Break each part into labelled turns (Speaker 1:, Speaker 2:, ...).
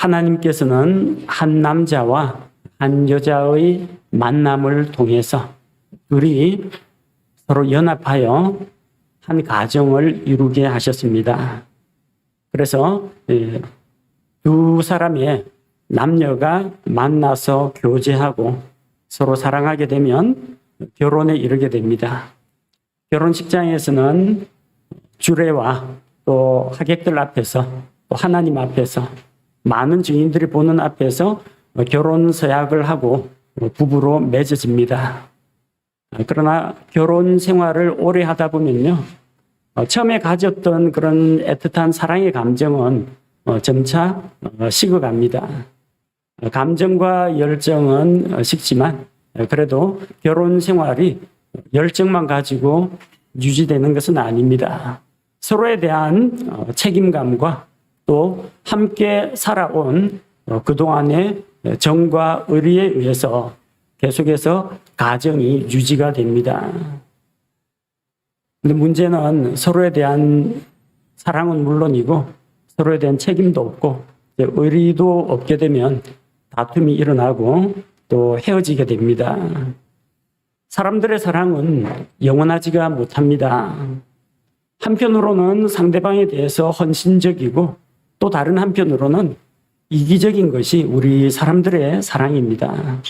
Speaker 1: 하나님께서는 한 남자와 한 여자의 만남을 통해서 둘이 서로 연합하여 한 가정을 이루게 하셨습니다. 그래서 두 사람의 남녀가 만나서 교제하고 서로 사랑하게 되면 결혼에 이르게 됩니다. 결혼식장에서는 주례와 또 하객들 앞에서 또 하나님 앞에서 많은 증인들이 보는 앞에서 결혼 서약을 하고 부부로 맺어집니다. 그러나 결혼 생활을 오래 하다 보면요, 처음에 가졌던 그런 애틋한 사랑의 감정은 점차 식어갑니다. 감정과 열정은 식지만 그래도 결혼 생활이 열정만 가지고 유지되는 것은 아닙니다. 서로에 대한 책임감과 또 함께 살아온 그동안의 정과 의리에 의해서 계속해서 가정이 유지가 됩니다. 근데 문제는 서로에 대한 사랑은 물론이고 서로에 대한 책임도 없고 의리도 없게 되면 다툼이 일어나고 또 헤어지게 됩니다. 사람들의 사랑은 영원하지가 못합니다. 한편으로는 상대방에 대해서 헌신적이고 또 다른 한편으로는 이기적인 것이 우리 사람들의 사랑입니다.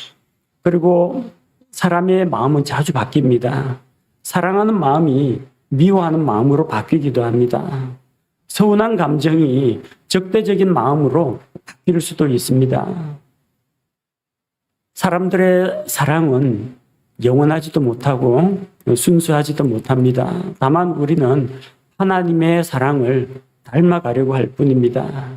Speaker 1: 그리고 사람의 마음은 자주 바뀝니다. 사랑하는 마음이 미워하는 마음으로 바뀌기도 합니다. 서운한 감정이 적대적인 마음으로 바뀔 수도 있습니다. 사람들의 사랑은 영원하지도 못하고 순수하지도 못합니다. 다만 우리는 하나님의 사랑을 닮아가려고 할 뿐입니다.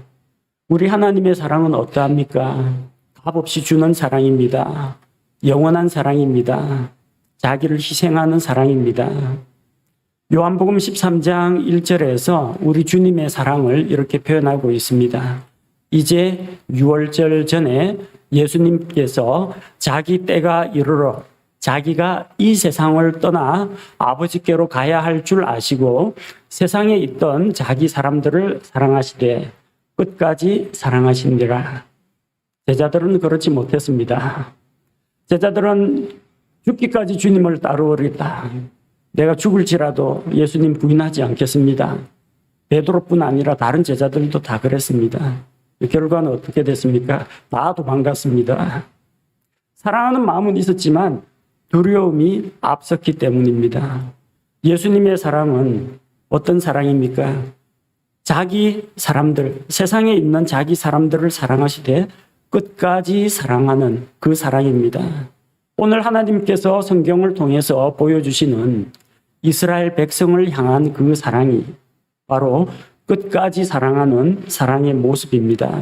Speaker 1: 우리 하나님의 사랑은 어떠합니까? 값없이 주는 사랑입니다. 영원한 사랑입니다. 자기를 희생하는 사랑입니다. 요한복음 13장 1절에서 우리 주님의 사랑을 이렇게 표현하고 있습니다. 이제 유월절 전에 예수님께서 자기 때가 이르러 자기가 이 세상을 떠나 아버지께로 가야 할 줄 아시고 세상에 있던 자기 사람들을 사랑하시되 끝까지 사랑하시니라. 제자들은 그렇지 못했습니다. 제자들은 죽기까지 주님을 따르겠다. 내가 죽을지라도 예수님 부인하지 않겠습니다. 베드로뿐 아니라 다른 제자들도 다 그랬습니다. 결과는 어떻게 됐습니까? 다 도망갔습니다. 사랑하는 마음은 있었지만 두려움이 앞섰기 때문입니다. 예수님의 사랑은 어떤 사랑입니까? 자기 사람들, 세상에 있는 자기 사람들을 사랑하시되 끝까지 사랑하는 그 사랑입니다. 오늘 하나님께서 성경을 통해서 보여주시는 이스라엘 백성을 향한 그 사랑이 바로 끝까지 사랑하는 사랑의 모습입니다.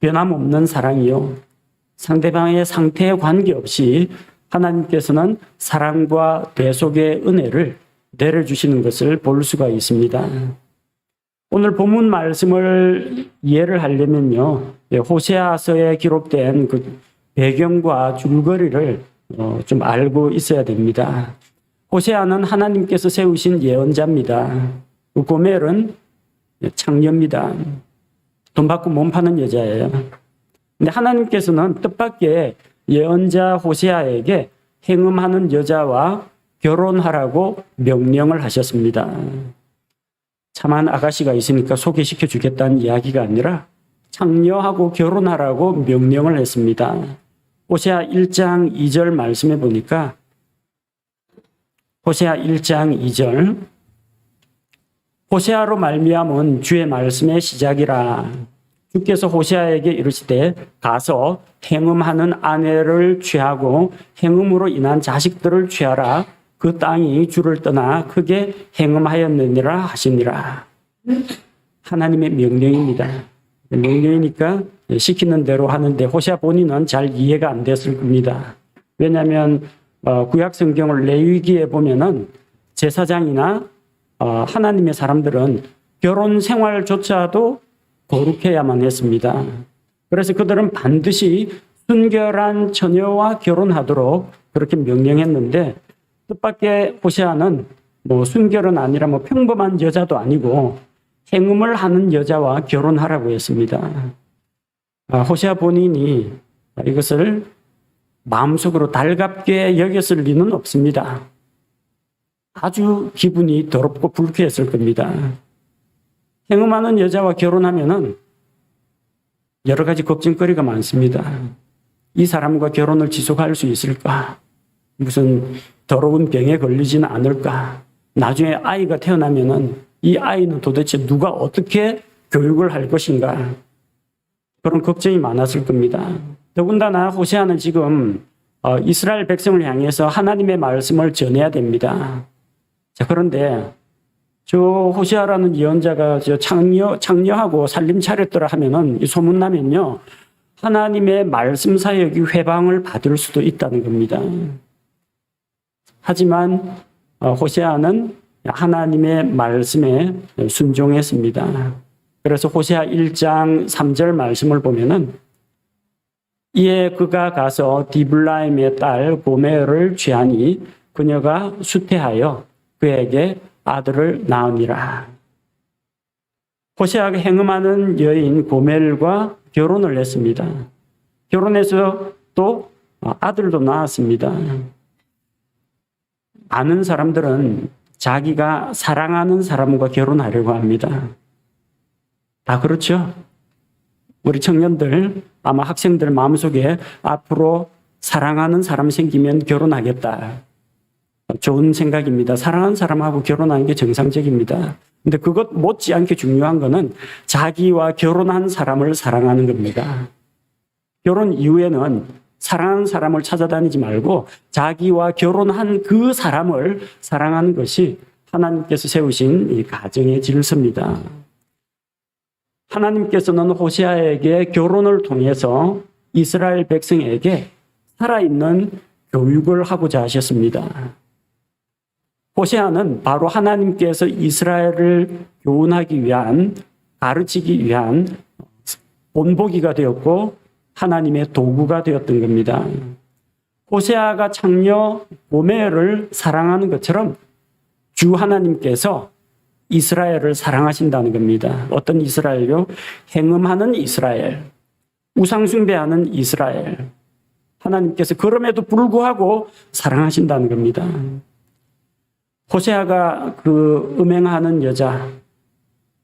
Speaker 1: 변함없는 사랑이요. 상대방의 상태에 관계없이 하나님께서는 사랑과 대속의 은혜를 내려주시는 것을 볼 수가 있습니다. 오늘 본문 말씀을 이해를 하려면요, 호세아서에 기록된 그 배경과 줄거리를 좀 알고 있어야 됩니다. 호세아는 하나님께서 세우신 예언자입니다. 그 고멜은 창녀입니다. 돈 받고 몸 파는 여자예요. 근데 하나님께서는 뜻밖의 예언자 호세아에게 행음하는 여자와 결혼하라고 명령을 하셨습니다. 참한 아가씨가 있으니까 소개시켜 주겠다는 이야기가 아니라 창녀하고 결혼하라고 명령을 했습니다. 호세아 1장 2절 말씀해 보니까 호세아 1장 2절 호세아로 말미암은 주의 말씀의 시작이라. 주께서 호세아에게 이르시되 가서 행음하는 아내를 취하고 행음으로 인한 자식들을 취하라. 그 땅이 주를 떠나 크게 행음하였느니라 하시니라. 하나님의 명령입니다. 명령이니까 시키는 대로 하는데 호세아 본인은 잘 이해가 안 됐을 겁니다. 왜냐하면 구약 성경을 레위기에 보면은 제사장이나 하나님의 사람들은 결혼 생활조차도 거룩해야만 했습니다. 그래서 그들은 반드시 순결한 처녀와 결혼하도록 그렇게 명령했는데 뜻밖의 호세아는 순결은 아니라 평범한 여자도 아니고 행음을 하는 여자와 결혼하라고 했습니다. 호세아 본인이 이것을 마음속으로 달갑게 여겼을 리는 없습니다. 아주 기분이 더럽고 불쾌했을 겁니다. 행음하는 여자와 결혼하면은 여러 가지 걱정거리가 많습니다. 이 사람과 결혼을 지속할 수 있을까? 무슨 더러운 병에 걸리지는 않을까? 나중에 아이가 태어나면은 이 아이는 도대체 누가 어떻게 교육을 할 것인가? 그런 걱정이 많았을 겁니다. 더군다나 호세아는 지금 이스라엘 백성을 향해서 하나님의 말씀을 전해야 됩니다. 자, 그런데 저 호세아라는 예언자가 창녀하고 살림 차렸더라 하면은 이 소문나면요, 하나님의 말씀 사역이 회방을 받을 수도 있다는 겁니다. 하지만 호세아는 하나님의 말씀에 순종했습니다. 그래서 호세아 1장 3절 말씀을 보면은 이에 그가 가서 디블라임의 딸 고멜을 취하니 그녀가 수태하여 그에게 아들을 낳으니라. 호세아가 행음하는 여인 고멜과 결혼을 했습니다. 결혼해서 또 아들도 낳았습니다. 아는 사람들은 자기가 사랑하는 사람과 결혼하려고 합니다. 다 그렇죠? 우리 청년들, 아마 학생들 마음속에 앞으로 사랑하는 사람 생기면 결혼하겠다. 좋은 생각입니다. 사랑하는 사람하고 결혼하는 게 정상적입니다. 근데 그것 못지않게 중요한 거는 자기와 결혼한 사람을 사랑하는 겁니다. 결혼 이후에는 사랑하는 사람을 찾아다니지 말고 자기와 결혼한 그 사람을 사랑하는 것이 하나님께서 세우신 이 가정의 질서입니다. 하나님께서는 호세아에게 결혼을 통해서 이스라엘 백성에게 살아있는 교육을 하고자 하셨습니다. 호세아는 바로 하나님께서 이스라엘을 교훈하기 위한, 가르치기 위한 본보기가 되었고 하나님의 도구가 되었던 겁니다. 호세아가 창녀 고멜을 사랑하는 것처럼 주 하나님께서 이스라엘을 사랑하신다는 겁니다. 어떤 이스라엘요? 행음하는 이스라엘, 우상숭배하는 이스라엘. 하나님께서 그럼에도 불구하고 사랑하신다는 겁니다. 호세아가 그 음행하는 여자,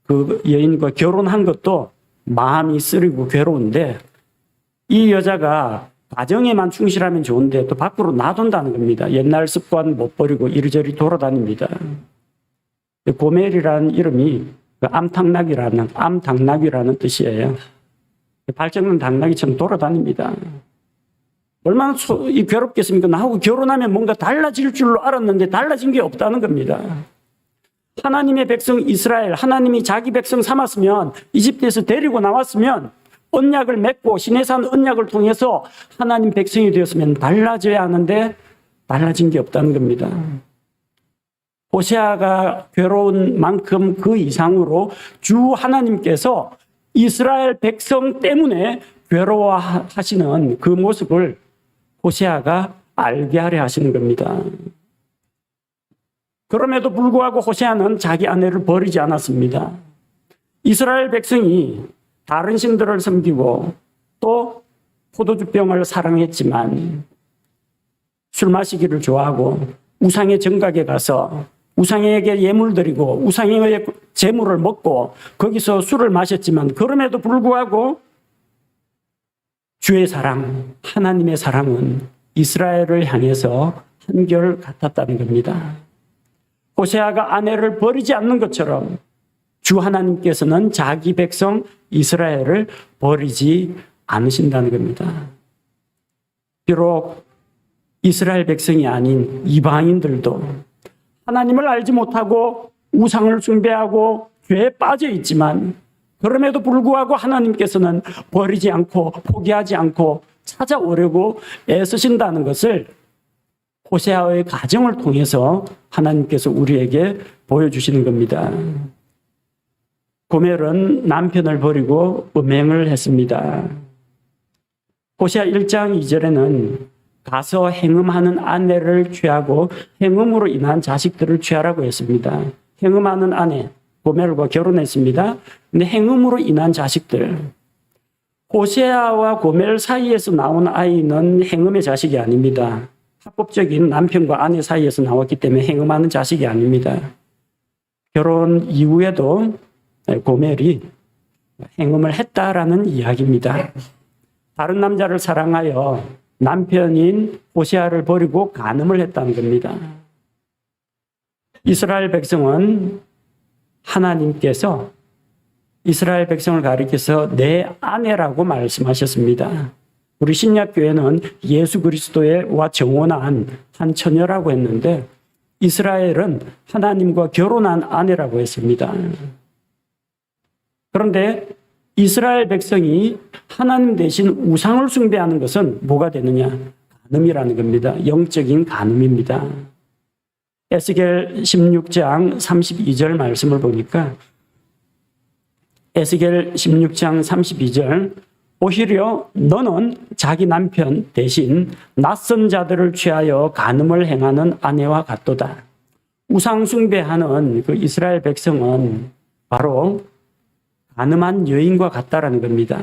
Speaker 1: 그 여인과 결혼한 것도 마음이 쓰리고 괴로운데 이 여자가 가정에만 충실하면 좋은데 또 밖으로 놔둔다는 겁니다. 옛날 습관 못 버리고 이리저리 돌아다닙니다. 고멜이라는 이름이 암당나귀라는 뜻이에요. 발정난 당나귀처럼 돌아다닙니다. 얼마나 괴롭겠습니까? 나하고 결혼하면 뭔가 달라질 줄로 알았는데 달라진 게 없다는 겁니다. 하나님의 백성 이스라엘, 하나님이 자기 백성 삼았으면, 이집트에서 데리고 나왔으면 언약을 맺고 시내산 언약을 통해서 하나님 백성이 되었으면 달라져야 하는데 달라진 게 없다는 겁니다. 호세아가 괴로운 만큼 그 이상으로 주 하나님께서 이스라엘 백성 때문에 괴로워하시는 그 모습을 호세아가 알게 하려 하시는 겁니다. 그럼에도 불구하고 호세아는 자기 아내를 버리지 않았습니다. 이스라엘 백성이 다른 신들을 섬기고 또 포도주병을 사랑했지만 술 마시기를 좋아하고 우상의 정각에 가서 우상에게 예물 드리고 우상의 재물을 먹고 거기서 술을 마셨지만 그럼에도 불구하고 주의 사랑, 하나님의 사랑은 이스라엘을 향해서 한결 같았다는 겁니다. 호세아가 아내를 버리지 않는 것처럼 주 하나님께서는 자기 백성 이스라엘을 버리지 않으신다는 겁니다. 비록 이스라엘 백성이 아닌 이방인들도 하나님을 알지 못하고 우상을 숭배하고 죄에 빠져 있지만 그럼에도 불구하고 하나님께서는 버리지 않고 포기하지 않고 찾아오려고 애쓰신다는 것을 호세아의 가정을 통해서 하나님께서 우리에게 보여주시는 겁니다. 고멜은 남편을 버리고 음행을 했습니다. 호세아 1장 2절에는 가서 행음하는 아내를 취하고 행음으로 인한 자식들을 취하라고 했습니다. 행음하는 아내 고멜과 결혼했습니다. 근데 행음으로 인한 자식들, 호세아와 고멜 사이에서 나온 아이는 행음의 자식이 아닙니다. 합법적인 남편과 아내 사이에서 나왔기 때문에 행음하는 자식이 아닙니다. 결혼 이후에도 고멜이 행음을 했다라는 이야기입니다. 다른 남자를 사랑하여 남편인 호세아를 버리고 간음을 했다는 겁니다. 이스라엘 백성은 하나님께서 이스라엘 백성을 가리켜서 내 아내라고 말씀하셨습니다. 우리 신약교회는 예수 그리스도와 정혼한 한 처녀라고 했는데 이스라엘은 하나님과 결혼한 아내라고 했습니다. 그런데 이스라엘 백성이 하나님 대신 우상을 숭배하는 것은 뭐가 되느냐? 간음이라는 겁니다. 영적인 간음입니다. 에스겔 16장 32절 말씀을 보니까 에스겔 16장 32절 오히려 너는 자기 남편 대신 낯선 자들을 취하여 간음을 행하는 아내와 같도다. 우상 숭배하는 그 이스라엘 백성은 바로 간음한 여인과 같다라는 겁니다.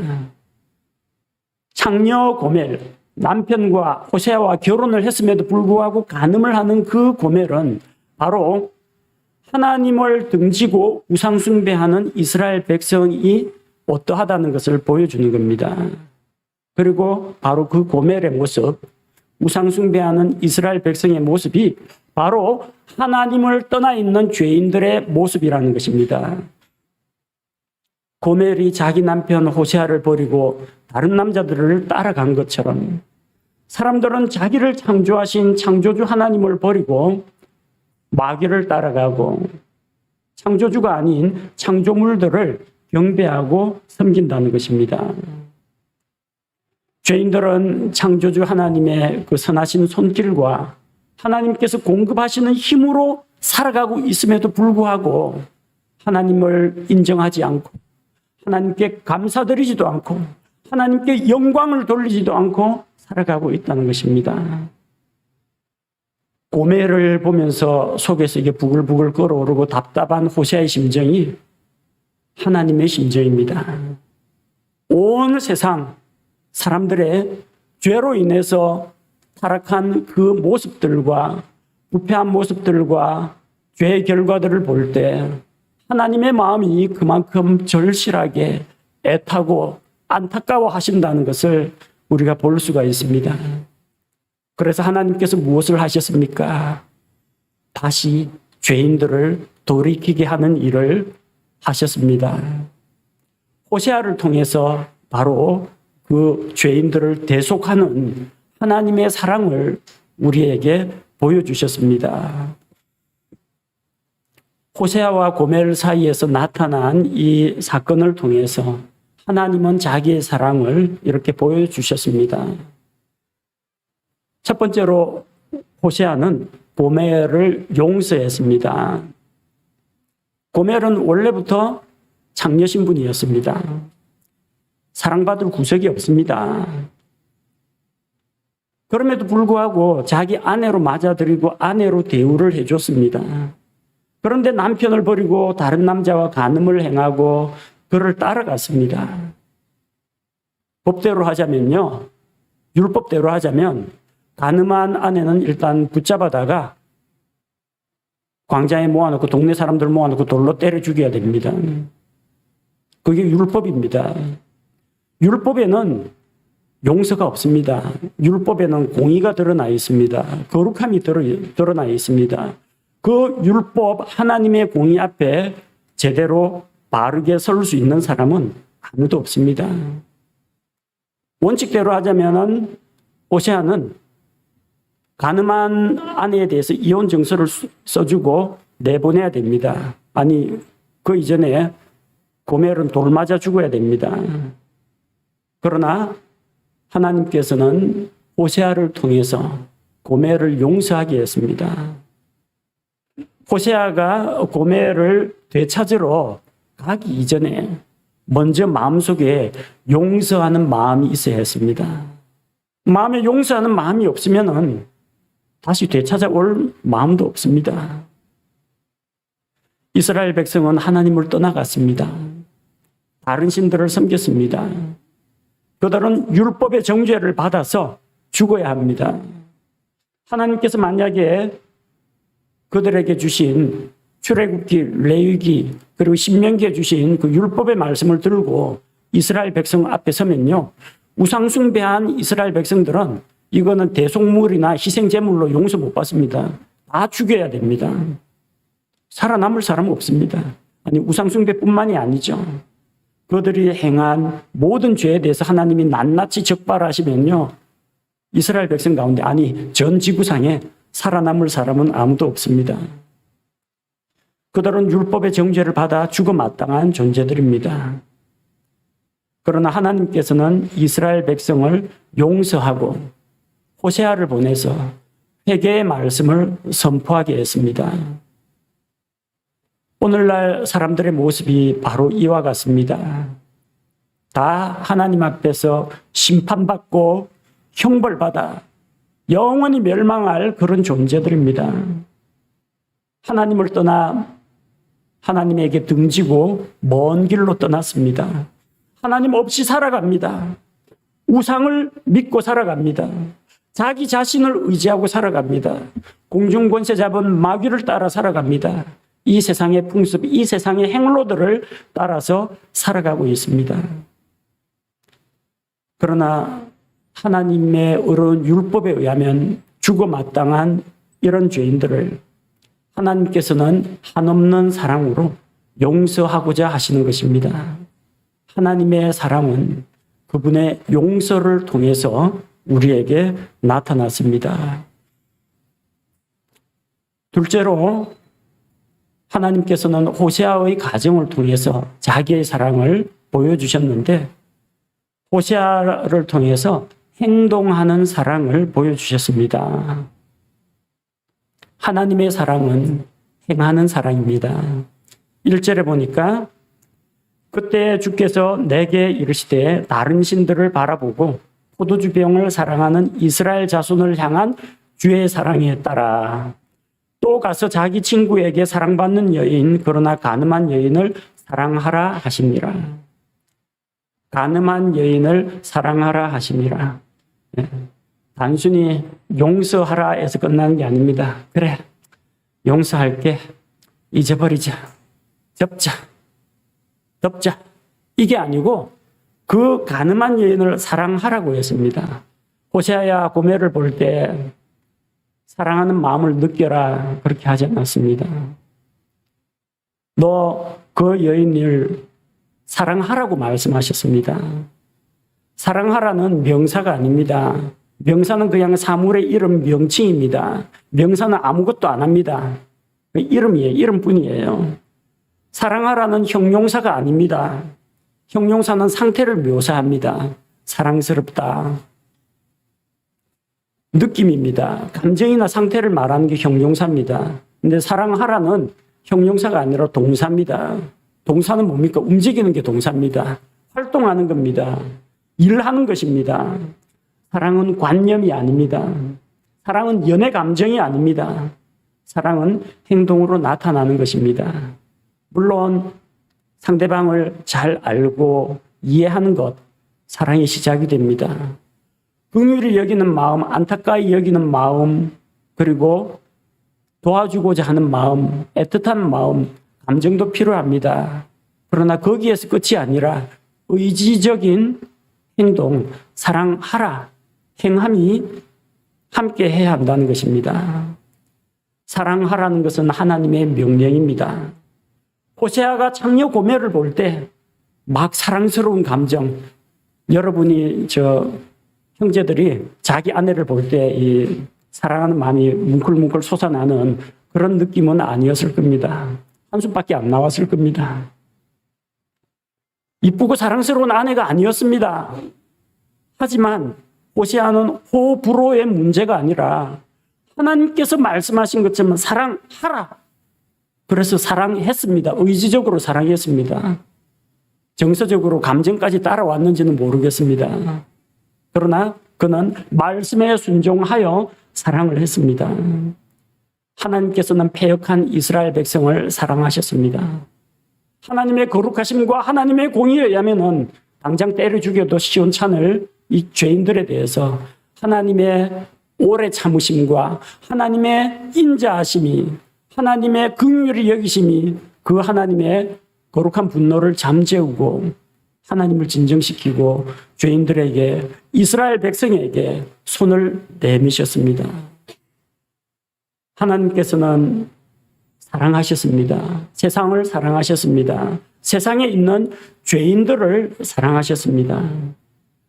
Speaker 1: 창녀 고멜, 남편과 호세아와 결혼을 했음에도 불구하고 간음을 하는 그 고멜은 바로 하나님을 등지고 우상 숭배하는 이스라엘 백성이 어떠하다는 것을 보여주는 겁니다. 그리고 바로 그 고멜의 모습, 우상 숭배하는 이스라엘 백성의 모습이 바로 하나님을 떠나 있는 죄인들의 모습이라는 것입니다. 고멜이 자기 남편 호세아를 버리고 다른 남자들을 따라간 것처럼 사람들은 자기를 창조하신 창조주 하나님을 버리고 마귀를 따라가고 창조주가 아닌 창조물들을 경배하고 섬긴다는 것입니다. 죄인들은 창조주 하나님의 그 선하신 손길과 하나님께서 공급하시는 힘으로 살아가고 있음에도 불구하고 하나님을 인정하지 않고 하나님께 감사드리지도 않고 하나님께 영광을 돌리지도 않고 살아가고 있다는 것입니다. 고멜을 보면서 속에서 이게 부글부글 끓어오르고 답답한 호세아의 심정이 하나님의 심정입니다. 온 세상 사람들의 죄로 인해서 타락한 그 모습들과 부패한 모습들과 죄의 결과들을 볼 때 하나님의 마음이 그만큼 절실하게 애타고 안타까워 하신다는 것을 우리가 볼 수가 있습니다. 그래서 하나님께서 무엇을 하셨습니까? 다시 죄인들을 돌이키게 하는 일을 하셨습니다. 호세아를 통해서 바로 그 죄인들을 대속하는 하나님의 사랑을 우리에게 보여주셨습니다. 호세아와 고멜 사이에서 나타난 이 사건을 통해서 하나님은 자기의 사랑을 이렇게 보여주셨습니다. 첫 번째로 호세아는 고멜을 용서했습니다. 고멜은 원래부터 창녀 신분이었습니다. 사랑받을 구석이 없습니다. 그럼에도 불구하고 자기 아내로 맞아들이고 아내로 대우를 해줬습니다. 그런데 남편을 버리고 다른 남자와 간음을 행하고 그를 따라갔습니다. 법대로 하자면요, 율법대로 하자면 간음한 아내는 일단 붙잡아다가 광장에 모아놓고 동네 사람들 모아놓고 돌로 때려 죽여야 됩니다. 그게 율법입니다. 율법에는 용서가 없습니다. 율법에는 공의가 드러나 있습니다. 거룩함이 드러나 있습니다. 그 율법 하나님의 공의 앞에 제대로 바르게 설 수 있는 사람은 아무도 없습니다. 원칙대로 하자면은 호세아는 간음한 아내에 대해서 이혼 증서를 써주고 내보내야 됩니다. 아니, 그 이전에 고멜은 돌 맞아 죽어야 됩니다. 그러나 하나님께서는 호세아를 통해서 고멜을 용서하게 했습니다. 호세아가 고멜을 되찾으러 가기 이전에 먼저 마음속에 용서하는 마음이 있어야 했습니다. 마음에 용서하는 마음이 없으면 다시 되찾아올 마음도 없습니다. 이스라엘 백성은 하나님을 떠나갔습니다. 다른 신들을 섬겼습니다. 그들은 율법의 정죄를 받아서 죽어야 합니다. 하나님께서 만약에 그들에게 주신 출애굽기, 레위기, 그리고 신명기에 주신 그 율법의 말씀을 들고 이스라엘 백성 앞에 서면요, 우상 숭배한 이스라엘 백성들은 이거는 대속물이나 희생제물로 용서 못 받습니다. 다 죽여야 됩니다. 살아남을 사람 없습니다. 아니, 우상 숭배뿐만이 아니죠. 그들이 행한 모든 죄에 대해서 하나님이 낱낱이 적발하시면요, 이스라엘 백성 가운데, 아니 전 지구상에 살아남을 사람은 아무도 없습니다. 그들은 율법의 정죄를 받아 죽어 마땅한 존재들입니다. 그러나 하나님께서는 이스라엘 백성을 용서하고 호세아를 보내서 회개의 말씀을 선포하게 했습니다. 오늘날 사람들의 모습이 바로 이와 같습니다. 다 하나님 앞에서 심판받고 형벌받아 영원히 멸망할 그런 존재들입니다. 하나님을 떠나 하나님에게 등지고 먼 길로 떠났습니다. 하나님 없이 살아갑니다. 우상을 믿고 살아갑니다. 자기 자신을 의지하고 살아갑니다. 공중권세 잡은 마귀를 따라 살아갑니다. 이 세상의 풍습, 이 세상의 행로들을 따라서 살아가고 있습니다. 그러나 하나님의 어려운 율법에 의하면 죽어 마땅한 이런 죄인들을 하나님께서는 한없는 사랑으로 용서하고자 하시는 것입니다. 하나님의 사랑은 그분의 용서를 통해서 우리에게 나타났습니다. 둘째로 하나님께서는 호세아의 가정을 통해서 자기의 사랑을 보여주셨는데, 호세아를 통해서 행동하는 사랑을 보여주셨습니다. 하나님의 사랑은 행하는 사랑입니다. 1절에 보니까 그때 주께서 내게 이르시되 다른 신들을 바라보고 포도주병을 사랑하는 이스라엘 자손을 향한 주의 사랑에 따라 또 가서 자기 친구에게 사랑받는 여인, 그러나 간음한 여인을 사랑하라 하시니라. 간음한 여인을 사랑하라 하시니라. 단순히 용서하라 해서 끝나는 게 아닙니다. 그래, 용서할게. 잊어버리자. 접자. 덮자. 이게 아니고 그 간음한 여인을 사랑하라고 했습니다. 호세아야 고멜을 볼 때 사랑하는 마음을 느껴라, 그렇게 하지 않았습니다. 너 그 여인을 사랑하라고 말씀하셨습니다. 사랑하라는 명사가 아닙니다. 명사는 그냥 사물의 이름 명칭입니다. 명사는 아무것도 안 합니다. 이름이에요. 이름뿐이에요. 사랑하라는 형용사가 아닙니다. 형용사는 상태를 묘사합니다. 사랑스럽다. 느낌입니다. 감정이나 상태를 말하는 게 형용사입니다. 근데 사랑하라는 형용사가 아니라 동사입니다. 동사는 뭡니까? 움직이는 게 동사입니다. 활동하는 겁니다. 일하는 것입니다. 사랑은 관념이 아닙니다. 사랑은 연애 감정이 아닙니다. 사랑은 행동으로 나타나는 것입니다. 물론 상대방을 잘 알고 이해하는 것, 사랑의 시작이 됩니다. 긍휼히 여기는 마음, 안타까이 여기는 마음, 그리고 도와주고자 하는 마음, 애틋한 마음, 감정도 필요합니다. 그러나 거기에서 끝이 아니라 의지적인 행동, 사랑하라, 행함이 함께 해야 한다는 것입니다. 사랑하라는 것은 하나님의 명령입니다. 호세아가 창녀 고멜을 볼 때 막 사랑스러운 감정, 여러분이 형제들이 자기 아내를 볼 때 이 사랑하는 마음이 뭉클뭉클 솟아나는 그런 느낌은 아니었을 겁니다. 한숨밖에 안 나왔을 겁니다. 이쁘고 사랑스러운 아내가 아니었습니다. 하지만 호세아는 호불호의 문제가 아니라 하나님께서 말씀하신 것처럼 사랑하라. 그래서 사랑했습니다. 의지적으로 사랑했습니다. 정서적으로 감정까지 따라왔는지는 모르겠습니다. 그러나 그는 말씀에 순종하여 사랑을 했습니다. 하나님께서는 패역한 이스라엘 백성을 사랑하셨습니다. 하나님의 거룩하심과 하나님의 공의에 의하면 당장 때려 죽여도 시원찮을 이 죄인들에 대해서 하나님의 오래 참으심과 하나님의 인자하심이, 하나님의 긍휼히 여기심이 그 하나님의 거룩한 분노를 잠재우고 하나님을 진정시키고 죄인들에게, 이스라엘 백성에게 손을 내미셨습니다. 하나님께서는 사랑하셨습니다. 세상을 사랑하셨습니다. 세상에 있는 죄인들을 사랑하셨습니다.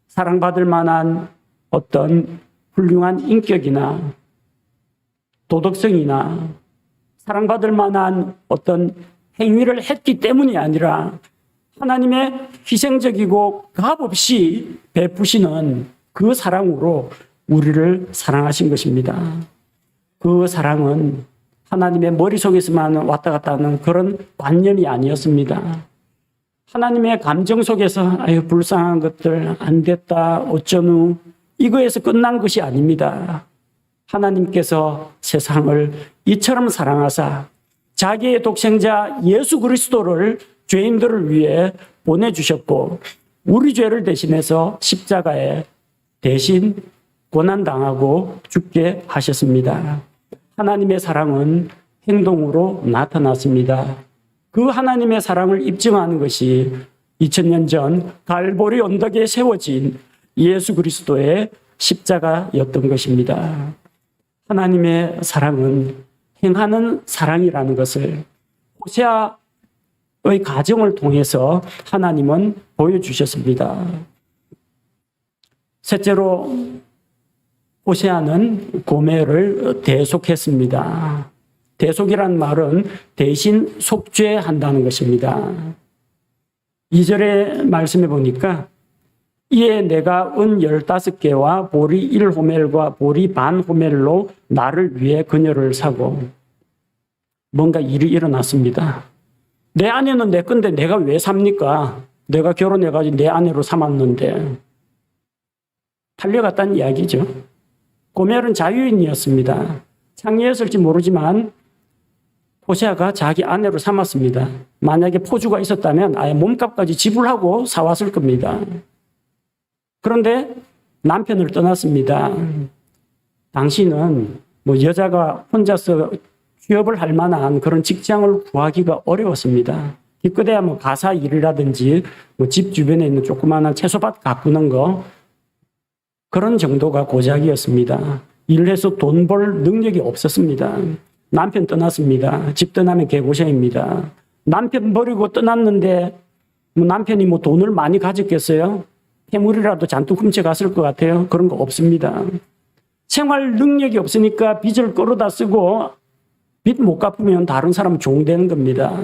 Speaker 1: 사랑받을 만한 어떤 훌륭한 인격이나 도덕성이나 사랑받을 만한 어떤 행위를 했기 때문이 아니라 하나님의 희생적이고 값없이 베푸시는 그 사랑으로 우리를 사랑하신 것입니다. 그 사랑은 하나님의 머릿속에서만 왔다 갔다 하는 그런 관념이 아니었습니다. 하나님의 감정 속에서 아유 불쌍한 것들 안 됐다 어쩌누 이거에서 끝난 것이 아닙니다. 하나님께서 세상을 이처럼 사랑하사 자기의 독생자 예수 그리스도를 죄인들을 위해 보내주셨고 우리 죄를 대신해서 십자가에 대신 고난당하고 죽게 하셨습니다. 하나님의 사랑은 행동으로 나타났습니다. 그 하나님의 사랑을 입증하는 것이 2000년 전 갈보리 언덕에 세워진 예수 그리스도의 십자가였던 것입니다. 하나님의 사랑은 행하는 사랑이라는 것을 호세아의 가정을 통해서 하나님은 보여주셨습니다. 셋째로 호세아는 고멜을 대속했습니다. 대속이란 말은 대신 속죄한다는 것입니다. 2절의 말씀에 보니까 이에 내가 은 15개와 보리 1호멜과 보리 반 호멜로 나를 위해 그녀를 사고 뭔가 일이 일어났습니다. 내 아내는 내 건데 내가 왜 삽니까? 내가 결혼해가지고 내 아내로 삼았는데 팔려갔다는 이야기죠. 고멜은 자유인이었습니다. 창녀였을지 모르지만 호세아가 자기 아내로 삼았습니다. 만약에 포주가 있었다면 아예 몸값까지 지불하고 사왔을 겁니다. 그런데 남편을 떠났습니다. 당시는 여자가 혼자서 취업을 할 만한 그런 직장을 구하기가 어려웠습니다. 기껏해야 가사 일이라든지 집 주변에 있는 조그마한 채소밭 가꾸는 거 그런 정도가 고작이었습니다. 일을 해서 돈 벌 능력이 없었습니다. 남편 떠났습니다. 집 떠나면 개고생입니다. 남편 버리고 떠났는데 남편이 돈을 많이 가졌겠어요? 해물이라도 잔뜩 훔쳐갔을 것 같아요. 그런 거 없습니다. 생활 능력이 없으니까 빚을 끌어다 쓰고 빚 못 갚으면 다른 사람 종되는 겁니다.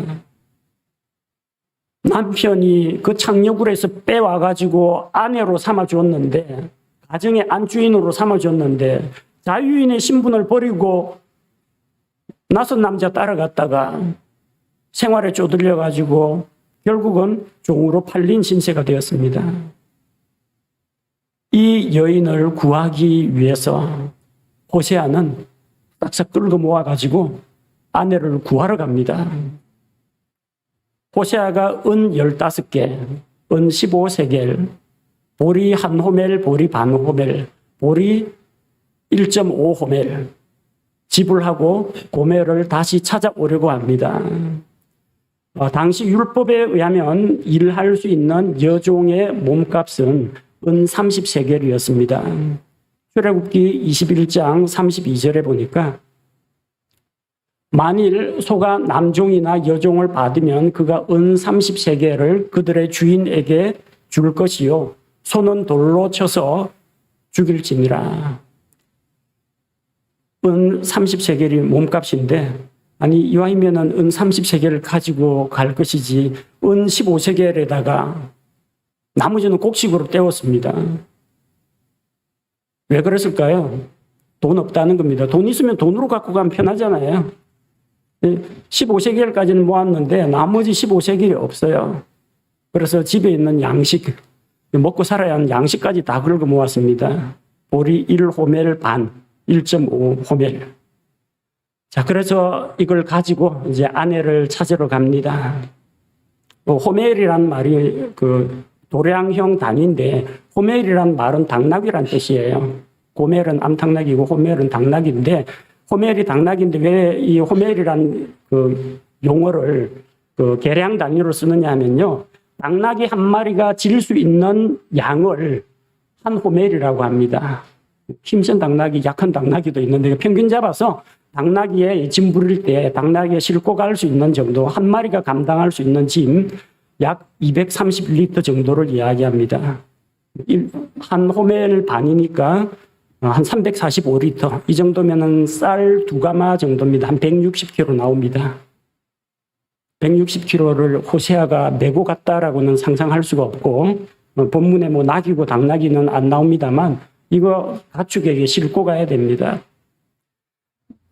Speaker 1: 남편이 그 창녀굴에서 빼와가지고 아내로 삼아줬는데 가정의 안주인으로 삼아줬는데 자유인의 신분을 버리고 낯선 남자 따라갔다가 생활에 쪼들려가지고 결국은 종으로 팔린 신세가 되었습니다. 이 여인을 구하기 위해서 호세아는 싹싹 끌고 모아가지고 아내를 구하러 갑니다. 호세아가 은 15개, 은 15세겔, 보리 1호멜, 보리 반 호멜, 보리 1.5호멜 지불하고 고멜을 다시 찾아오려고 합니다. 당시 율법에 의하면 일할 수 있는 여종의 몸값은 은 30세겔이었습니다. 출애굽기 21장 32절에 보니까 만일 소가 남종이나 여종을 받으면 그가 은 30세겔을 그들의 주인에게 줄 것이요 소는 돌로 쳐서 죽일지니라. 은 30세겔이 몸값인데 아니 이왕이면은 은 30세겔을 가지고 갈 것이지 은 15세겔에다가 나머지는 곡식으로 때웠습니다. 왜 그랬을까요? 돈 없다는 겁니다. 돈 있으면 돈으로 갖고 가면 편하잖아요. 15세겔까지는 모았는데 나머지 15세겔이 없어요. 그래서 집에 있는 양식, 먹고 살아야 하는 양식까지 다 긁어 모았습니다. 보리 1호멜 반, 1.5호멜. 자, 그래서 이걸 가지고 이제 아내를 찾으러 갑니다. 호멜이란 말이 도량형 단위인데 호멜이란 말은 당나귀란 뜻이에요. 고멜은 암탉나귀고 호멜은 당나귀인데 호멜이 당나귀인데 왜 이 호멜이란 그 용어를 그 계량 단위로 쓰느냐 하면요. 당나귀 한 마리가 질 수 있는 양을 한 호멜이라고 합니다. 힘센 당나귀, 약한 당나귀도 있는데 평균 잡아서 당나귀에 짐 부릴 때 당나귀에 싣고 갈 수 있는 정도, 한 마리가 감당할 수 있는 짐 약 230리터 정도를 이야기합니다. 한 호멜 반이니까 한 345리터. 이 정도면은 쌀 2가마 정도입니다. 한 160kg 나옵니다. 160kg를 호세아가 메고 갔다라고는 상상할 수가 없고, 본문에 뭐 낙이고 당나귀는 안 나옵니다만, 이거 가축에게 싣고 가야 됩니다.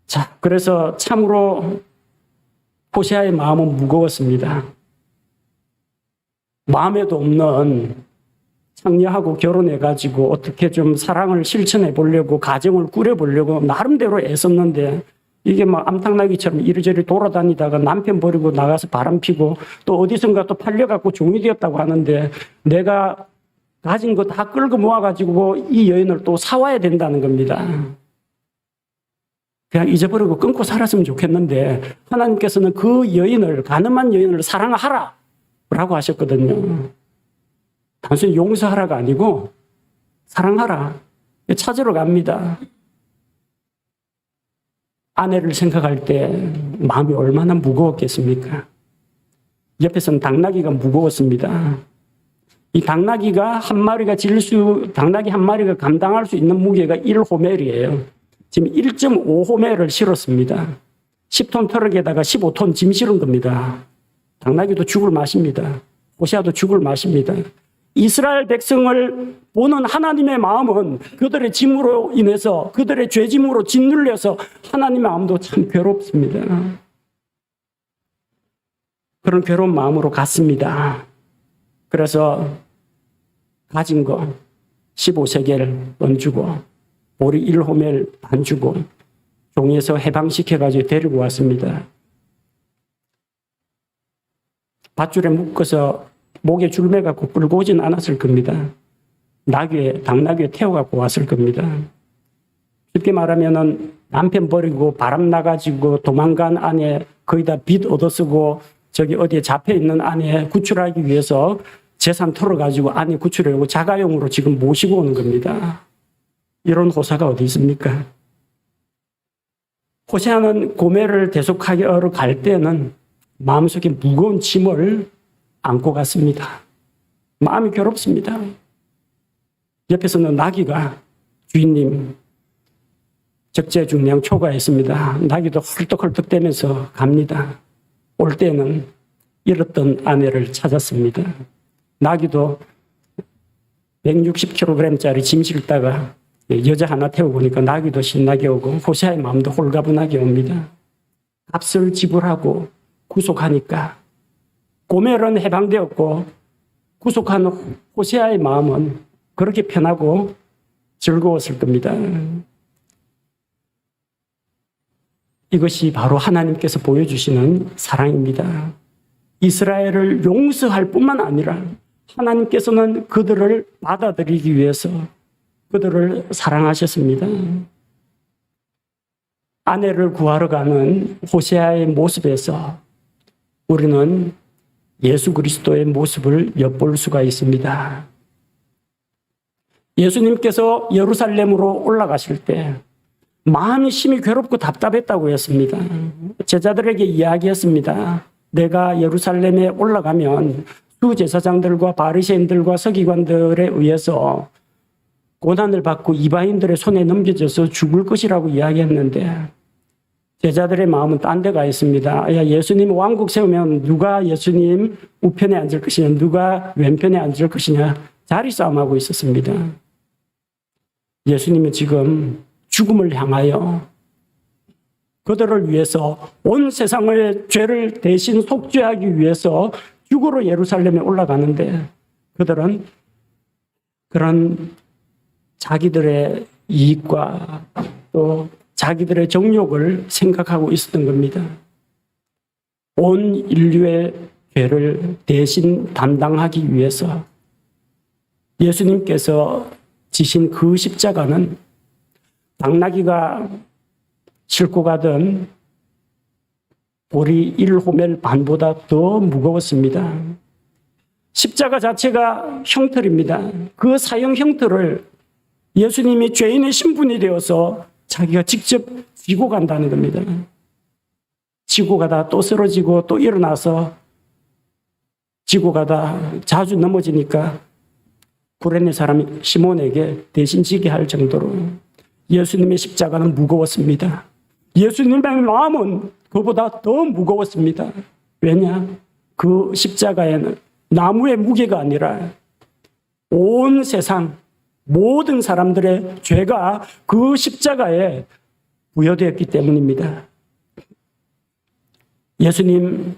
Speaker 1: 자, 그래서 참으로 호세아의 마음은 무거웠습니다. 마음에도 없는 창녀하고 결혼해가지고 어떻게 좀 사랑을 실천해 보려고 가정을 꾸려보려고 나름대로 애썼는데 이게 막 암탉나귀처럼 이리저리 돌아다니다가 남편 버리고 나가서 바람 피고 또 어디선가 또 팔려갖고 종이 되었다고 하는데 내가 가진 거 다 끌고 모아가지고 이 여인을 또 사와야 된다는 겁니다. 그냥 잊어버리고 끊고 살았으면 좋겠는데 하나님께서는 그 여인을, 가늠한 여인을 사랑하라 라고 하셨거든요. 단순히 용서하라가 아니고 사랑하라. 찾으러 갑니다. 아내를 생각할 때 마음이 얼마나 무거웠겠습니까? 옆에서는 당나귀가 무거웠습니다. 이 당나귀가 한 마리가 당나귀 한 마리가 감당할 수 있는 무게가 1호멜이에요. 지금 1.5호멜을 실었습니다. 10톤 트럭에다가 15톤 짐 실은 겁니다. 당나귀도 죽을 맛입니다. 호세아도 죽을 맛입니다. 이스라엘 백성을 보는 하나님의 마음은 그들의 짐으로 인해서 그들의 죄짐으로 짓눌려서 하나님의 마음도 참 괴롭습니다. 그런 괴로운 마음으로 갔습니다. 그래서 가진 거 15세겔 돈 주고 보리 1호멜 반 주고 종에서 해방시켜가지고 데리고 왔습니다. 밧줄에 묶어서 목에 줄 매갖고 끌고 오진 않았을 겁니다. 당나귀에 태워갖고 왔을 겁니다. 쉽게 말하면은 남편 버리고 바람 나가지고 도망간 아내 거의 다 빚 얻어쓰고 저기 어디에 잡혀있는 아내 구출하기 위해서 재산 털어가지고 아내 구출하려고 자가용으로 지금 모시고 오는 겁니다. 이런 호사가 어디 있습니까? 호세아는 고멜을 대속하러 갈 때는 마음속에 무거운 짐을 안고 갔습니다. 마음이 괴롭습니다. 옆에서는 나귀가 주인님 적재중량 초과했습니다. 나귀도 헐떡헐떡대면서 갑니다. 올 때는 잃었던 아내를 찾았습니다. 나귀도 160kg짜리 짐 실다가 여자 하나 태우고 오니까 나귀도 신나게 오고 호세아의 마음도 홀가분하게 옵니다. 값을 지불하고 구속하니까 고멜은 해방되었고 구속한 호세아의 마음은 그렇게 편하고 즐거웠을 겁니다. 이것이 바로 하나님께서 보여주시는 사랑입니다. 이스라엘을 용서할 뿐만 아니라 하나님께서는 그들을 받아들이기 위해서 그들을 사랑하셨습니다. 아내를 구하러 가는 호세아의 모습에서 우리는 예수 그리스도의 모습을 엿볼 수가 있습니다. 예수님께서 예루살렘으로 올라가실 때 마음이 심히 괴롭고 답답했다고 했습니다. 제자들에게 이야기했습니다. 내가 예루살렘에 올라가면 수제사장들과 바리새인들과 서기관들에 의해서 고난을 받고 이방인들의 손에 넘겨져서 죽을 것이라고 이야기했는데 제자들의 마음은 딴 데 가 있습니다. 야, 예수님 왕국 세우면 누가 예수님 우편에 앉을 것이냐, 누가 왼편에 앉을 것이냐 자리 싸움하고 있었습니다. 예수님은 지금 죽음을 향하여 그들을 위해서 온 세상의 죄를 대신 속죄하기 위해서 죽으러 예루살렘에 올라가는데 그들은 그런 자기들의 이익과 또 자기들의 정욕을 생각하고 있었던 겁니다. 온 인류의 죄를 대신 담당하기 위해서 예수님께서 지신 그 십자가는 당나귀가 싣고 가던 보리 1호멜 반보다 더 무거웠습니다. 십자가 자체가 형틀입니다. 그 사형 형틀을 예수님이 죄인의 신분이 되어서 자기가 직접 지고 간다는 겁니다. 지고 가다 또 쓰러지고 또 일어나서 지고 가다 자주 넘어지니까 구레네 사람 시몬에게 대신 지게 할 정도로 예수님의 십자가는 무거웠습니다. 예수님의 마음은 그보다 더 무거웠습니다. 왜냐? 그 십자가에는 나무의 무게가 아니라 온 세상 모든 사람들의 죄가 그 십자가에 부여되었기 때문입니다. 예수님,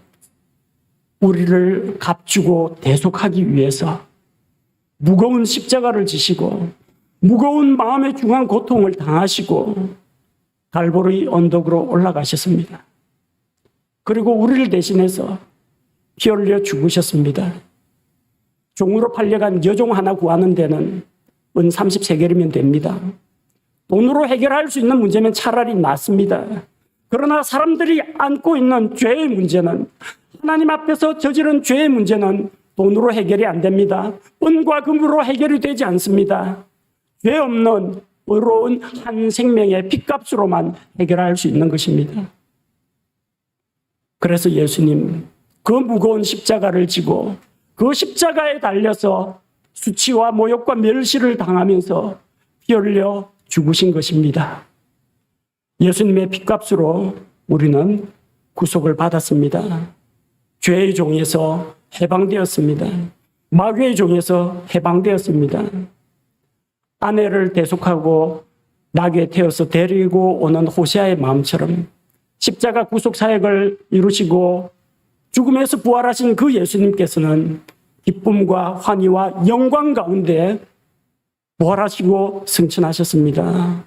Speaker 1: 우리를 값주고 대속하기 위해서 무거운 십자가를 지시고 무거운 마음의 중한 고통을 당하시고 갈보리 언덕으로 올라가셨습니다. 그리고 우리를 대신해서 피 흘려 죽으셨습니다. 종으로 팔려간 여종 하나 구하는 데는 은 30세겔이면 됩니다. 돈으로 해결할 수 있는 문제면 차라리 낫습니다. 그러나 사람들이 안고 있는 죄의 문제는, 하나님 앞에서 저지른 죄의 문제는 돈으로 해결이 안 됩니다. 은과 금으로 해결이 되지 않습니다. 죄 없는 의로운 한 생명의 핏값으로만 해결할 수 있는 것입니다. 그래서 예수님, 그 무거운 십자가를 지고 그 십자가에 달려서 수치와 모욕과 멸시를 당하면서 피 흘려 죽으신 것입니다. 예수님의 핏값으로 우리는 구속을 받았습니다. 죄의 종에서 해방되었습니다. 마귀의 종에서 해방되었습니다. 아내를 대속하고 낙에 태워서 데리고 오는 호세아의 마음처럼 십자가 구속 사역을 이루시고 죽음에서 부활하신 그 예수님께서는 기쁨과 환희와 영광 가운데 부활하시고 승천하셨습니다.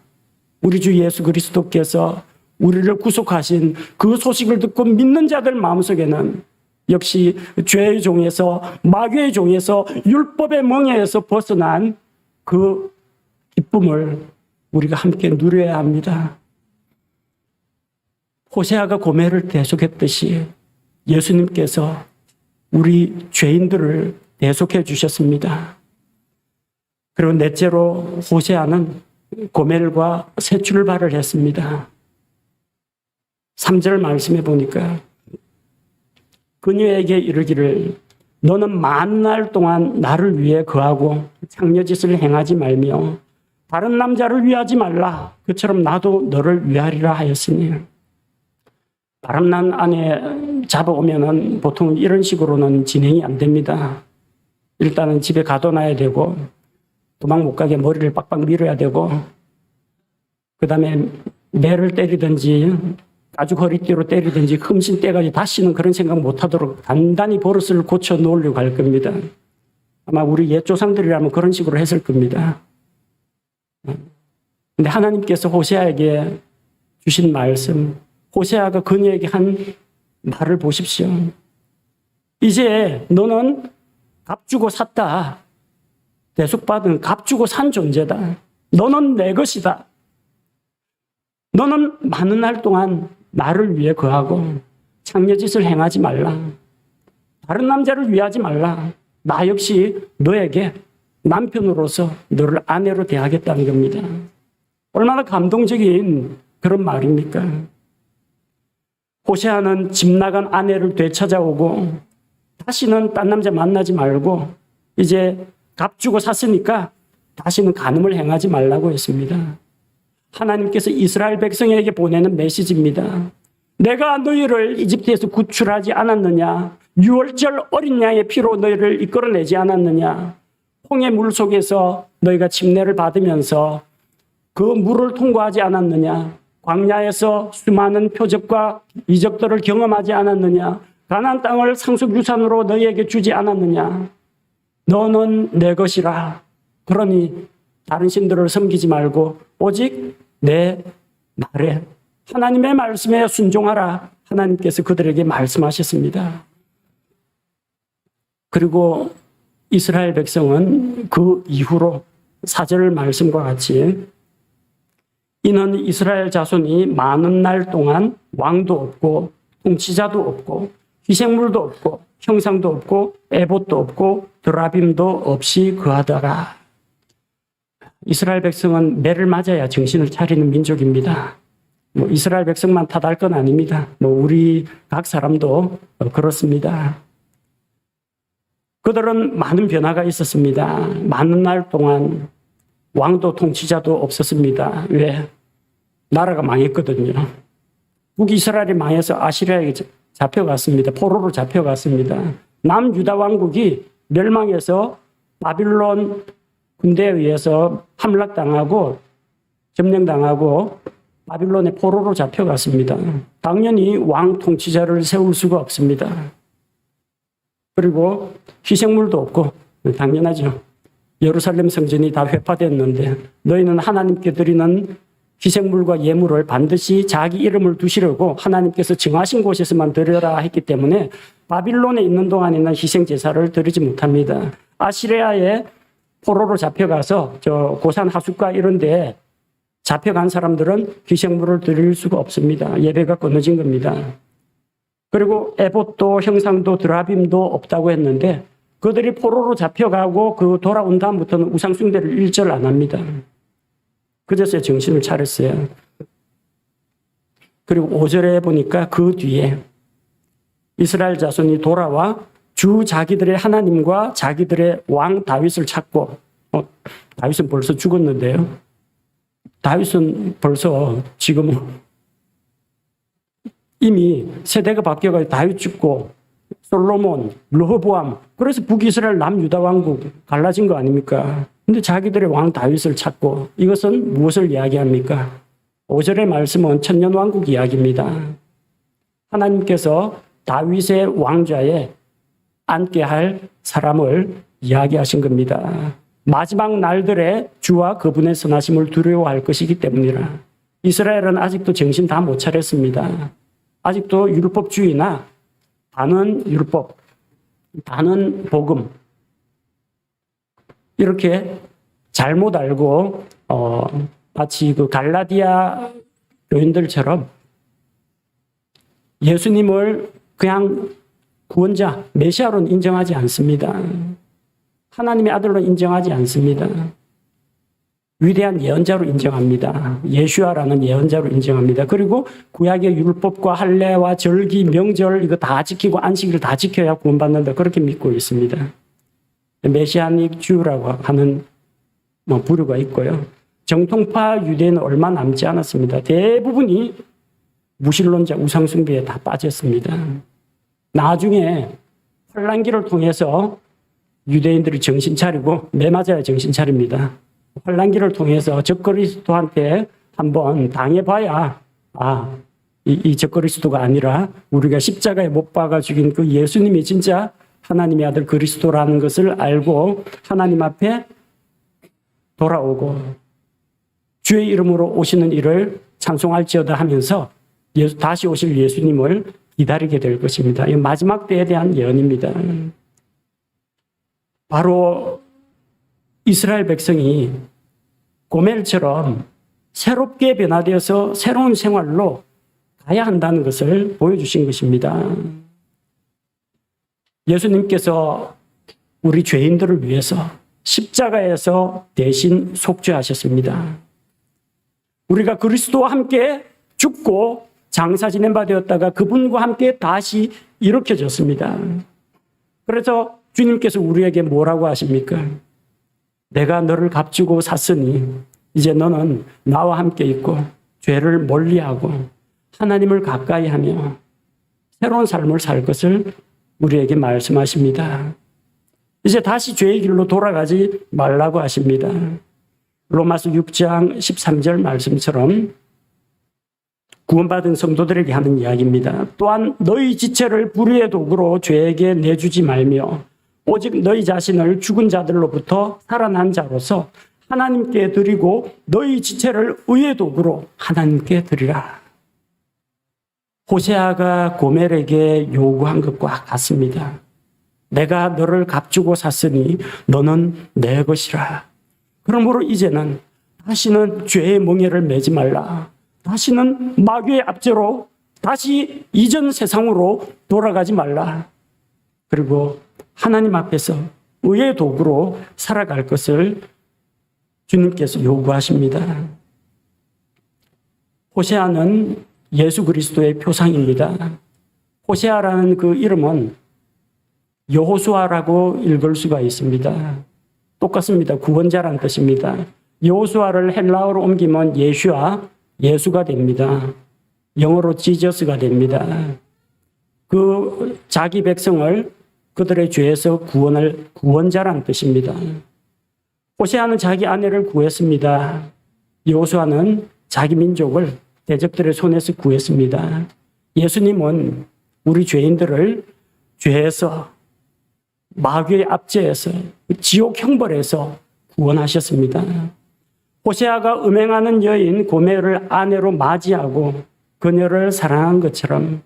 Speaker 1: 우리 주 예수 그리스도께서 우리를 구속하신 그 소식을 듣고 믿는 자들 마음속에는 역시 죄의 종에서, 마귀의 종에서, 율법의 멍에에서 벗어난 그 기쁨을 우리가 함께 누려야 합니다. 호세아가 고멜을 대속했듯이 예수님께서 우리 죄인들을 대속해 주셨습니다. 그리고 넷째로 호세아는 고멜과 새 출발을 했습니다. 3절 말씀해 보니까 그녀에게 이르기를 너는 만날 동안 나를 위해 거하고 창녀짓을 행하지 말며 다른 남자를 위하지 말라. 그처럼 나도 너를 위하리라 하였으니, 바람난 아내 잡아오면은 보통 이런 식으로는 진행이 안 됩니다. 일단은 집에 가둬놔야 되고, 도망 못 가게 머리를 빡빡 밀어야 되고, 그 다음에 매를 때리든지 가죽 허리띠로 때리든지 흠신 떼가지고 다시는 그런 생각 못 하도록 단단히 버릇을 고쳐 놓으려고 할 겁니다. 아마 우리 옛 조상들이라면 그런 식으로 했을 겁니다. 근데 하나님께서 호세아에게 주신 말씀, 호세아가 그녀에게 한 말을 보십시오. 이제 너는 값주고 샀다. 대속받은 값주고 산 존재다. 너는 내 것이다. 너는 많은 날 동안 나를 위해 거하고 창녀짓을 행하지 말라. 다른 남자를 위하지 말라. 나 역시 너에게 남편으로서 너를 아내로 대하겠다는 겁니다. 얼마나 감동적인 그런 말입니까? 호세아는 집 나간 아내를 되찾아오고 다시는 딴 남자 만나지 말고 이제 값 주고 샀으니까 다시는 간음을 행하지 말라고 했습니다. 하나님께서 이스라엘 백성에게 보내는 메시지입니다. 내가 너희를 이집트에서 구출하지 않았느냐? 유월절 어린 양의 피로 너희를 이끌어내지 않았느냐? 홍해 물 속에서 너희가 침례를 받으면서 그 물을 통과하지 않았느냐? 광야에서 수많은 표적과 이적들을 경험하지 않았느냐? 가나안 땅을 상속유산으로 너희에게 주지 않았느냐? 너는 내 것이라. 그러니 다른 신들을 섬기지 말고 오직 내 말에, 하나님의 말씀에 순종하라. 하나님께서 그들에게 말씀하셨습니다. 그리고 이스라엘 백성은 그 이후로 4절 말씀과 같이 이는 이스라엘 자손이 많은 날 동안 왕도 없고 통치자도 없고 희생물도 없고 형상도 없고 에봇도 없고 드라빔도 없이 거하다가. 이스라엘 백성은 매를 맞아야 정신을 차리는 민족입니다. 이스라엘 백성만 탓할 건 아닙니다. 우리 각 사람도 그렇습니다. 그들은 많은 변화가 있었습니다. 많은 날 동안 왕도 통치자도 없었습니다. 왜? 나라가 망했거든요. 북이스라엘이 망해서 아시리아에 잡혀갔습니다. 포로로 잡혀갔습니다. 남유다 왕국이 멸망해서 바빌론 군대에 의해서 함락당하고 점령당하고 바빌론의 포로로 잡혀갔습니다. 당연히 왕 통치자를 세울 수가 없습니다. 그리고 희생물도 없고 당연하죠. 예루살렘 성전이 다 회파됐는데 너희는 하나님께 드리는 희생물과 예물을 반드시 자기 이름을 두시려고 하나님께서 정하신 곳에서만 드려라 했기 때문에 바빌론에 있는 동안에는 희생제사를 드리지 못합니다. 아시리아에 포로로 잡혀가서 저 고산 하숫가 이런 데 잡혀간 사람들은 희생물을 드릴 수가 없습니다. 예배가 끊어진 겁니다. 그리고 에봇도 형상도 드라빔도 없다고 했는데 그들이 포로로 잡혀가고 그 돌아온 다음부터는 우상숭배를 일절 안 합니다. 그제서야 정신을 차렸어요. 그리고 5절에 보니까 그 뒤에 이스라엘 자손이 돌아와 주 자기들의 하나님과 자기들의 왕 다윗을 찾고 다윗은 벌써 죽었는데요. 다윗은 벌써 지금 이미 세대가 바뀌어가지고 다윗 죽고 솔로몬, 르호보암, 그래서 북이스라엘 남유다 왕국 갈라진 거 아닙니까? 근데 자기들의 왕 다윗을 찾고 이것은 무엇을 이야기합니까? 5절의 말씀은 천년왕국 이야기입니다. 하나님께서 다윗의 왕좌에 앉게 할 사람을 이야기하신 겁니다. 마지막 날들에 주와 그분의 선하심을 두려워할 것이기 때문이라. 이스라엘은 아직도 정신 다 못 차렸습니다. 아직도 율법주의나 다는 율법, 다는 복음 이렇게 잘못 알고 마치 그 갈라디아 교인들처럼 예수님을 그냥 구원자, 메시아로는 인정하지 않습니다. 하나님의 아들로 인정하지 않습니다. 위대한 예언자로 인정합니다. 예수아라는 예언자로 인정합니다. 그리고 구약의 율법과 할례와 절기, 명절 이거 다 지키고 안식일 다 지켜야 구원받는다. 그렇게 믿고 있습니다. 메시아닉 주라고 하는 부류가 있고요. 정통파 유대인은 얼마 남지 않았습니다. 대부분이 무신론자 우상숭배에 다 빠졌습니다. 나중에 환란기를 통해서 유대인들이 정신 차리고 매 맞아야 정신 차립니다. 환란기를 통해서 적그리스도한테 한번 당해봐야 이 적그리스도가 아니라 우리가 십자가에 못 박아 죽인 그 예수님이 진짜 하나님의 아들 그리스도라는 것을 알고 하나님 앞에 돌아오고 주의 이름으로 오시는 이를 찬송할지어다 하면서 다시 오실 예수님을 기다리게 될 것입니다. 이 마지막 때에 대한 예언입니다. 바로 이스라엘 백성이 고멜처럼 새롭게 변화되어서 새로운 생활로 가야 한다는 것을 보여주신 것입니다. 예수님께서 우리 죄인들을 위해서 십자가에서 대신 속죄하셨습니다. 우리가 그리스도와 함께 죽고 장사 지낸 바 되었다가 그분과 함께 다시 일으켜졌습니다. 그래서 주님께서 우리에게 뭐라고 하십니까? 내가 너를 값주고 샀으니 이제 너는 나와 함께 있고 죄를 멀리하고 하나님을 가까이 하며 새로운 삶을 살 것을 우리에게 말씀하십니다. 이제 다시 죄의 길로 돌아가지 말라고 하십니다. 로마서 6장 13절 말씀처럼 구원받은 성도들에게 하는 이야기입니다. 또한 너희 지체를 불의의 도구로 죄에게 내주지 말며 오직 너희 자신을 죽은 자들로부터 살아난 자로서 하나님께 드리고 너희 지체를 의의 도구로 하나님께 드리라. 호세아가 고멜에게 요구한 것과 같습니다. 내가 너를 값주고 샀으니 너는 내 것이라. 그러므로 이제는 다시는 죄의 멍에를 매지 말라. 다시는 마귀의 압제로 다시 이전 세상으로 돌아가지 말라. 그리고 하나님 앞에서 의의 도구로 살아갈 것을 주님께서 요구하십니다. 호세아는 예수 그리스도의 표상입니다. 호세아라는 그 이름은 여호수아라고 읽을 수가 있습니다. 똑같습니다. 구원자란 뜻입니다. 여호수아를 헬라어로 옮기면 예슈아, 예수가 됩니다. 영어로 지저스가 됩니다. 그 자기 백성을 그들의 죄에서 구원자란 뜻입니다. 호세아는 자기 아내를 구했습니다. 여호수아는 자기 민족을 대적들의 손에서 구했습니다. 예수님은 우리 죄인들을 죄에서, 마귀의 압제에서, 지옥 형벌에서 구원하셨습니다. 호세아가 음행하는 여인 고멜을 아내로 맞이하고 그녀를 사랑한 것처럼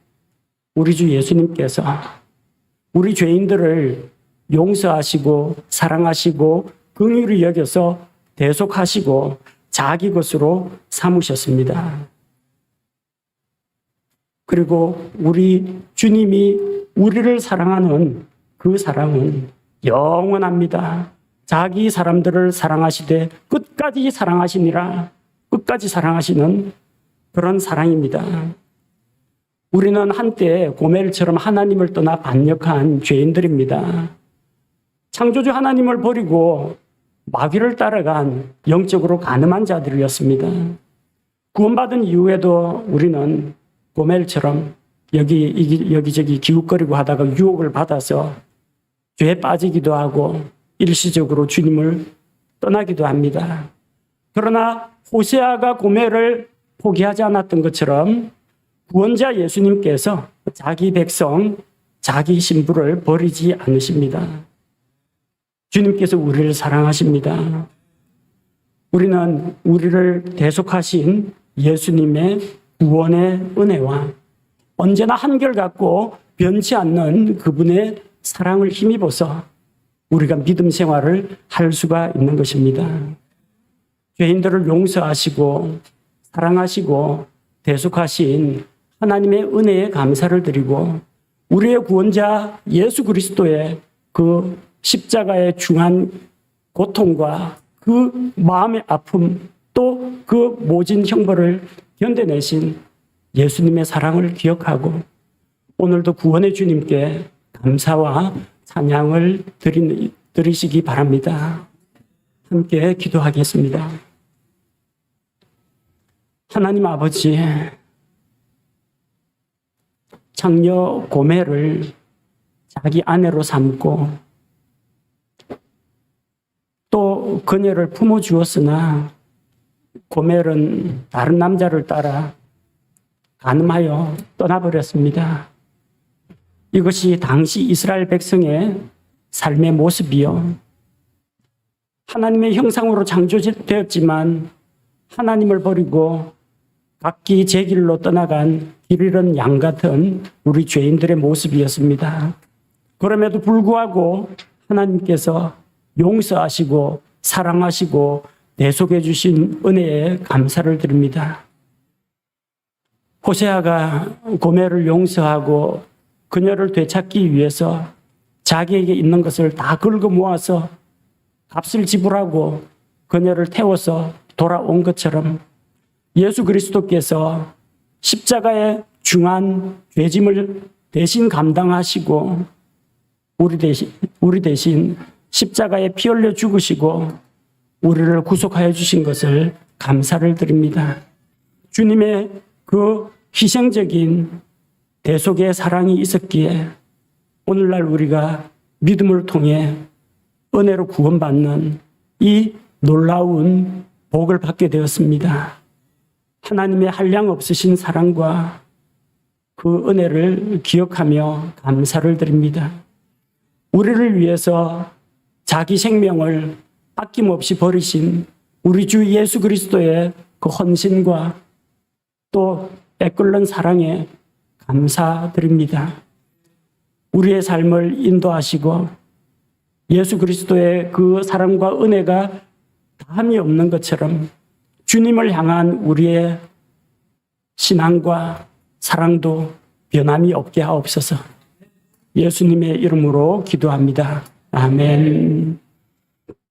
Speaker 1: 우리 주 예수님께서 우리 죄인들을 용서하시고 사랑하시고 긍휼히 여겨서 대속하시고 자기 것으로 삼으셨습니다. 그리고 우리 주님이 우리를 사랑하는 그 사랑은 영원합니다. 자기 사람들을 사랑하시되 끝까지 사랑하시니라. 끝까지 사랑하시는 그런 사랑입니다. 우리는 한때 고멜처럼 하나님을 떠나 반역한 죄인들입니다. 창조주 하나님을 버리고 마귀를 따라간 영적으로 가늠한 자들이었습니다. 구원받은 이후에도 우리는 고멜처럼 여기저기 기웃거리고 하다가 유혹을 받아서 죄에 빠지기도 하고 일시적으로 주님을 떠나기도 합니다. 그러나 호세아가 고멜을 포기하지 않았던 것처럼 구원자 예수님께서 자기 백성, 자기 신부를 버리지 않으십니다. 주님께서 우리를 사랑하십니다. 우리는 우리를 대속하신 예수님의 구원의 은혜와 언제나 한결같고 변치 않는 그분의 사랑을 힘입어서 우리가 믿음 생활을 할 수가 있는 것입니다. 죄인들을 용서하시고 사랑하시고 대속하신 하나님의 은혜에 감사를 드리고 우리의 구원자 예수 그리스도의 그 십자가의 중한 고통과 그 마음의 아픔 또 그 모진 형벌을 견뎌내신 예수님의 사랑을 기억하고 오늘도 구원의 주님께 감사와 찬양을 드리시기 바랍니다. 함께 기도하겠습니다. 하나님 아버지, 장녀 고멜을 자기 아내로 삼고 또 그녀를 품어주었으나 고멜은 다른 남자를 따라 간음하여 떠나버렸습니다. 이것이 당시 이스라엘 백성의 삶의 모습이요. 하나님의 형상으로 창조되었지만 하나님을 버리고 각기 제 길로 떠나간 길 잃은 양 같은 우리 죄인들의 모습이었습니다. 그럼에도 불구하고 하나님께서 용서하시고 사랑하시고 대속해 주신 은혜에 감사를 드립니다. 호세아가 고멜을 용서하고 그녀를 되찾기 위해서 자기에게 있는 것을 다 긁어 모아서 값을 지불하고 그녀를 태워서 돌아온 것처럼 예수 그리스도께서 십자가의 중한 죄짐을 대신 감당하시고 우리 대신 십자가에 피 흘려 죽으시고 우리를 구속하여 주신 것을 감사를 드립니다. 주님의 그 희생적인 대속의 사랑이 있었기에 오늘날 우리가 믿음을 통해 은혜로 구원받는 이 놀라운 복을 받게 되었습니다. 하나님의 한량 없으신 사랑과 그 은혜를 기억하며 감사를 드립니다. 우리를 위해서 자기 생명을 아낌없이 버리신 우리 주 예수 그리스도의 그 헌신과 또 애끓는 사랑에 감사드립니다. 우리의 삶을 인도하시고 예수 그리스도의 그 사랑과 은혜가 다함이 없는 것처럼 주님을 향한 우리의 신앙과 사랑도 변함이 없게 하옵소서. 예수님의 이름으로 기도합니다. 아멘.